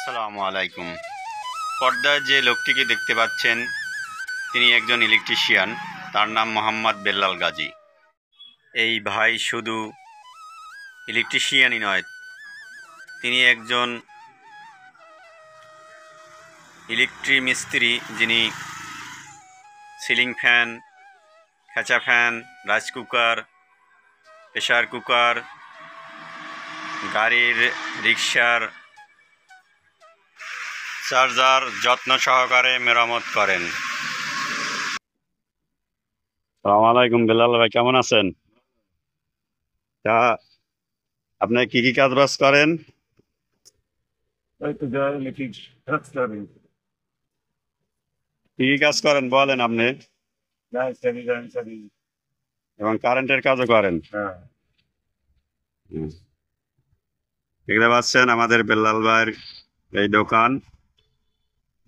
আসসালামু আলাইকুম। পর্দায় যে লোকটিকে দেখতে পাচ্ছেন তিনি একজন ইলেকট্রিশিয়ান। তার নাম মোহাম্মদ বেল্লাল গাজী। এই ভাই শুধু ইলেকট্রিশিয়ানই নয়, তিনি একজন ইলেকট্রিক মিস্ত্রি, যিনি সিলিং ফ্যান, খেঁচা fan, rice cooker, pressure cooker, গাড়ির, রিক্সার চার্জার যত্ন সহকারে মেরামত করেন। আসসালামু আলাইকুম বেলাল ভাই, কেমন আছেন? তা আপনি কি কি কাজ বাজ করেন? কি কি কাজ করেন বলেন আপনি। এবং কারেন্টের কাজও করেন। হুম। দেখতে পাচ্ছেন আমাদের বেল্লাল ভাইয়ের এই দোকান।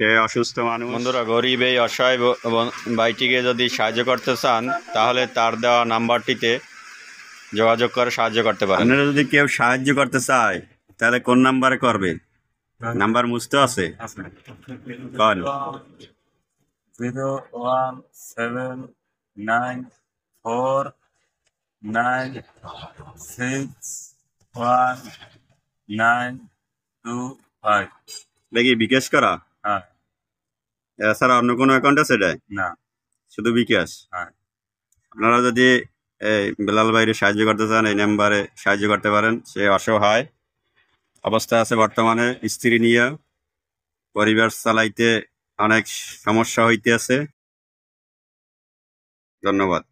সে অসুস্থ মানুষ। বন্ধুরা, গরিব এই অসহায় ভাইটিকে যদি সাহায্য করতে চান তাহলে তার দেওয়া নাম্বারটিতে যোগাযোগ করে সাহায্য করতে পারেন। আপনারা যদি কেউ সাহায্য করতে চায় তাহলে কোন নাম্বারে করবে? নাম্বার মুছতে আছে? কল 01794961925 দেখি বিকাশ করা। হ্যাঁ। এছাড়া অন্য কোনো অ্যাকাউন্ট আছে? এটা না, শুধু বিকাশ। হ্যাঁ। আপনারা যদি এই বেলাল ভাইয়ের সাহায্য করতে চান এই নাম্বারে সাহায্য করতে পারেন। সে অসহায় অবস্থায় আছে বর্তমানে, স্ত্রী নিয়ে পরিবার চালাইতে অনেক সমস্যা হইতে আছে। ধন্যবাদ।